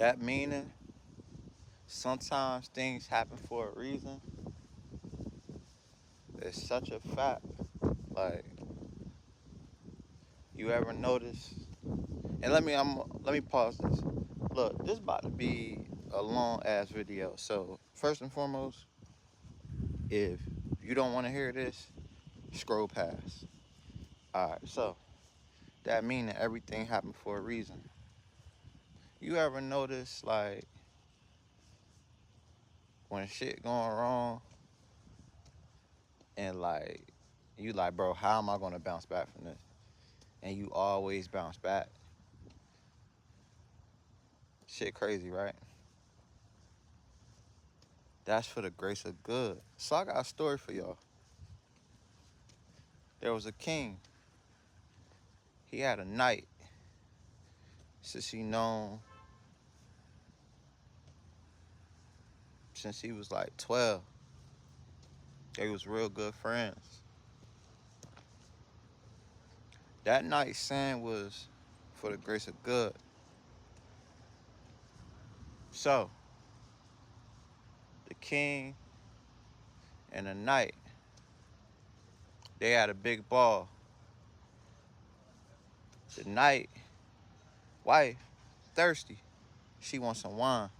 That meaning, sometimes things happen for a reason. It's such a fact. Like, you ever notice? And let me pause this. Look, this about to be a long ass video. So first and foremost, if you don't want to hear this, scroll past. All right. So that meaning everything happened for a reason. You ever notice like when shit going wrong and like you like, bro, how am I gonna bounce back from this? And you always bounce back. Shit crazy, right? That's for the grace of good. So I got a story for y'all. There was a king. He had a knight. Since he known since he was like 12. They was real good friends. That knight's sin was for the grace of good. So the king and the knight, they had a big ball. The knight wife, thirsty. She wants some wine.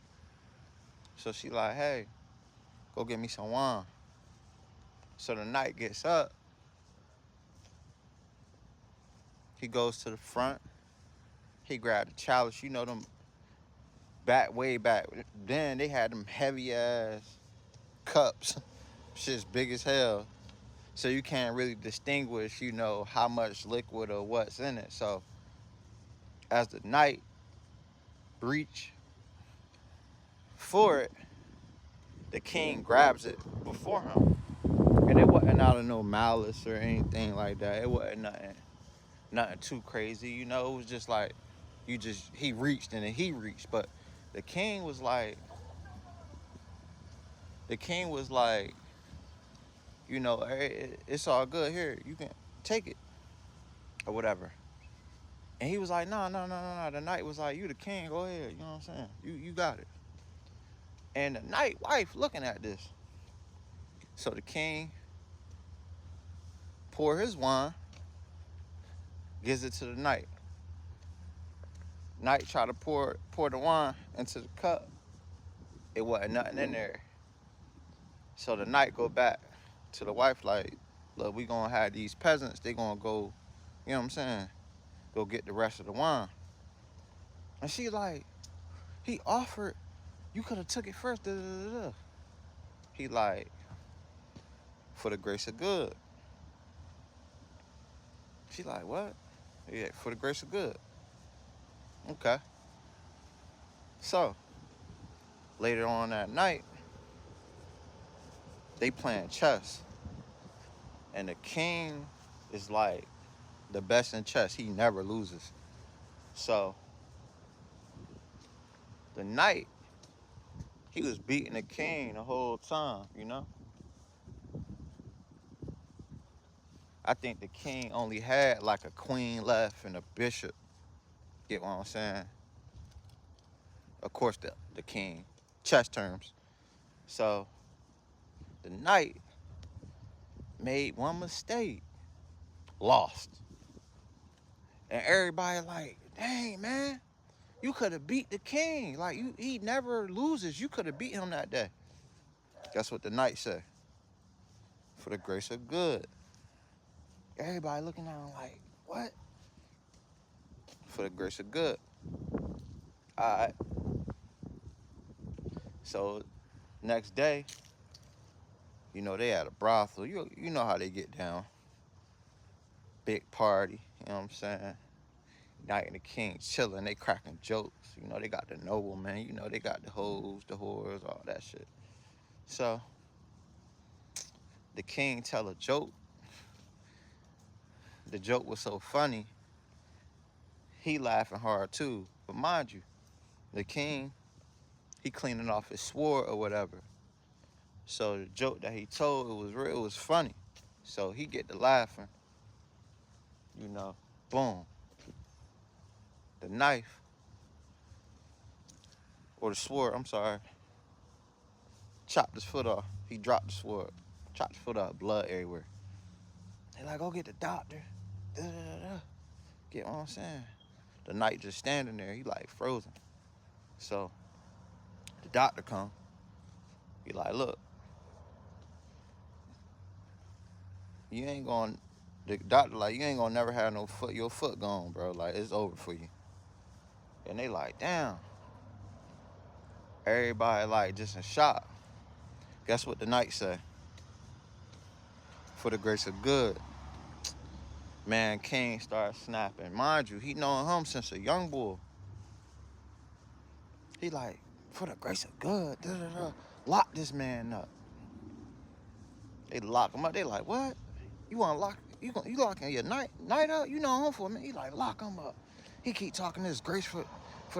So she like, hey, go get me some wine. So the knight gets up. He goes to the front. He grabbed the chalice. You know them way back then they had them heavy ass cups. Shit's big as hell. So you can't really distinguish, how much liquid or what's in it. So as the knight reach for it, the king grabs it before him. And it wasn't out of no malice or anything like that. It wasn't nothing too crazy, It was just like he reached and then he reached. But the king was like, hey, it's all good here. You can take it or whatever. And he was like, no, no, no, no, no. The knight was like, you the king, go ahead. You know what I'm saying? You got it. And the knight wife looking at this. So the king pour his wine, gives it to the knight. Knight try to pour the wine into the cup. It wasn't nothing in there. So the knight go back to the wife like, look, we gonna have these peasants. They gonna go, you know what I'm saying? Go get the rest of the wine. And she like, he offered, you could have took it first. Da, da, da, da. He like, for the grace of good. She like, what? Yeah, for the grace of good. Okay. So later on that night, they playing chess. And the king is like the best in chess. He never loses. So the knight, he was beating the king the whole time. I think the king only had like a queen left and a bishop. Get what I'm saying? Of course, the king. Chess terms. So the knight made one mistake. Lost. And everybody like, dang, man. You could have beat the king. Like, he never loses. You could have beat him that day. That's what the knight said. For the grace of good. Everybody looking at him like, what? For the grace of good. All right. So next day, they had a brothel. You know how they get down. Big party. You know what I'm saying? Knight and the king chilling. They cracking jokes. They got the noblemen. They got the hoes, the whores, all that shit. So the king tell a joke. The joke was so funny. He laughing hard too. But mind you, the king, he cleaning off his sword or whatever. So the joke that he told, it was real, it was funny. So he get to laughing. Boom. The knife or the sword, I'm sorry, chopped his foot off. He dropped the sword, chopped his foot off, blood everywhere. They like, go get the doctor. Da, da, da, da. Get what I'm saying? The knight just standing there, he like frozen. So the doctor come. He like, look, you ain't gonna, the doctor like, you ain't gonna never have no foot, your foot gone, bro. Like, it's over for you. And they like, damn. Everybody like just in shock. Guess what the knight say? For the grace of good. Man, King started snapping. Mind you, he known him since a young boy. He like, for the grace of good, da, da, da. Lock this man up. They lock him up. They like, what? You want to lock? You locking your knight up? You know him for a minute. He like, lock him up. He keep talking this grace for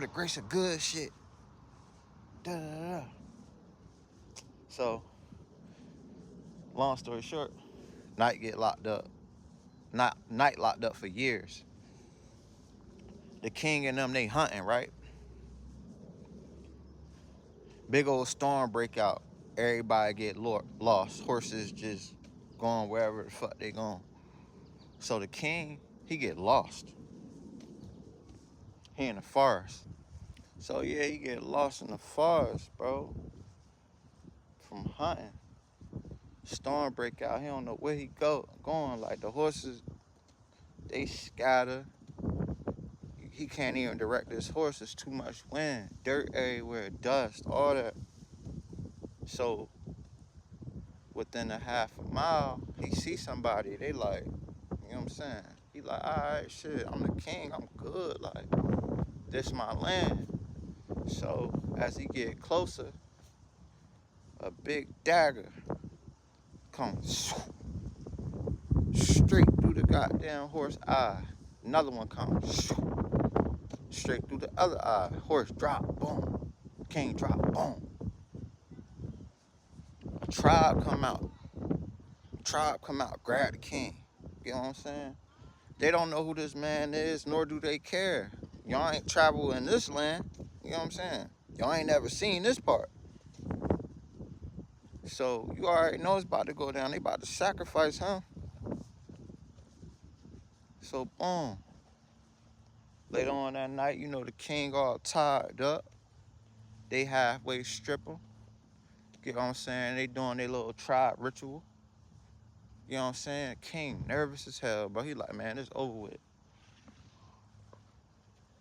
the grace of good shit. Da, da, da. So, long story short, Knight get locked up. Knight locked up for years. The king and them, they hunting, right? Big old storm break out. Everybody get lost. Horses just going wherever the fuck they going. So the king, he get lost. He in the forest. So yeah, he get lost in the forest, bro. From hunting. Storm break out. He don't know where he going. Like the horses, they scatter. He can't even direct his horse. It's too much wind, dirt everywhere, dust, all that. So within a half a mile, he see somebody. They like, you know what I'm saying? He like, all right, shit, I'm the king. I'm good. Like, this my land. So as he get closer, a big dagger comes straight through the goddamn horse eye. Another one comes straight through the other eye. Horse drop, boom. King drop, boom. A tribe come out, grab the king. You know what I'm saying? They don't know who this man is, nor do they care. Y'all ain't travel in this land. You know what I'm saying? Y'all ain't never seen this part. So you already know it's about to go down. They about to sacrifice him. So boom. Later on that night, you know, the king all tied up. They halfway strip him. You know what I'm saying? They doing their little tribe ritual. You know what I'm saying? King nervous as hell, bro. He like, man, it's over with.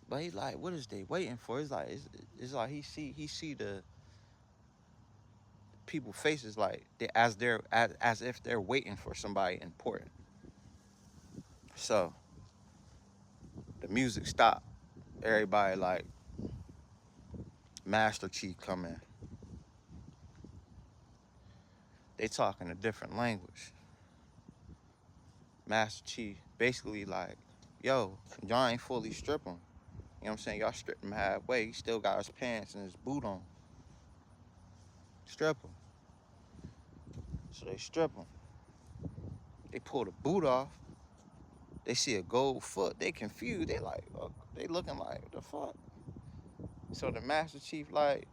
But he's like, what is they waiting for? It's like he see the people faces like as if they're waiting for somebody important. So the music stopped. Everybody like Master Chief come in. They talking a different language. Master Chief basically like, yo, y'all ain't fully strip him. You know what I'm saying? Y'all stripped him halfway. He still got his pants and his boot on. Strip him. So they strip him. They pull the boot off. They see a gold foot. They confused. They like, they looking like, what the fuck? So the Master Chief like,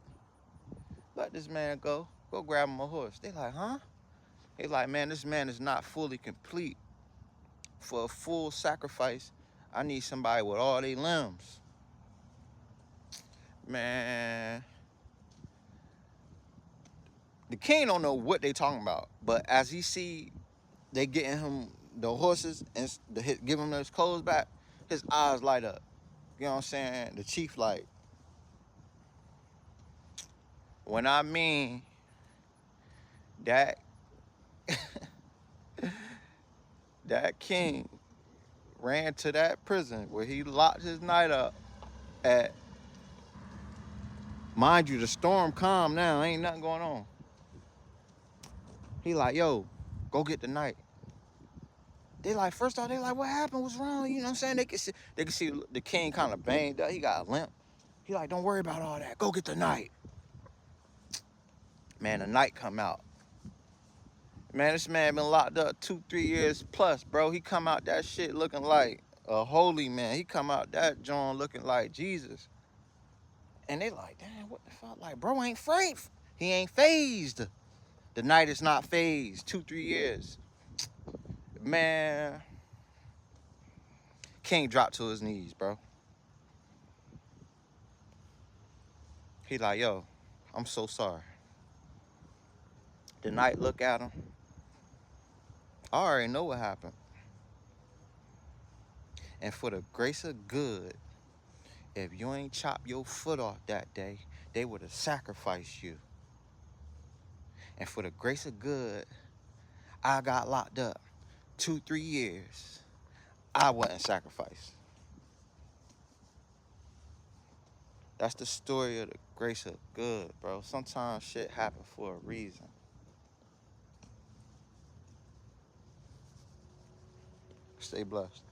let this man go. Go grab him a horse. They like, huh? They like, man, this man is not fully complete. For a full sacrifice, I need somebody with all their limbs. Man, the king don't know what they talking about, but as he see they getting him the horses and give him his clothes back, his eyes light up. You know what I'm saying? The chief like, when I mean that that king ran to that prison where he locked his knight up at, mind you, the storm calm now, ain't nothing going on. He like, yo, go get the knight. They like, first off, they like, what happened? What's wrong? You know what I'm saying? They can see the king kind of banged up. He got a limp. He like, don't worry about all that. Go get the knight. Man, the knight come out. Man, this man been locked up 2-3 years plus, bro. He come out that shit looking like a holy man. He come out that joint looking like Jesus. And they like, damn, what the fuck? Like, bro ain't afraid. He ain't phased. The night is not phased. 2-3 years. Man, King dropped to his knees, bro. He like, yo, I'm so sorry. The night look at him. I already know what happened. And for the grace of good, if you ain't chop your foot off that day, they would have sacrificed you. And for the grace of good, I got locked up 2-3 years. I wasn't sacrificed. That's the story of the grace of good, bro. Sometimes shit happen for a reason. Stay blessed.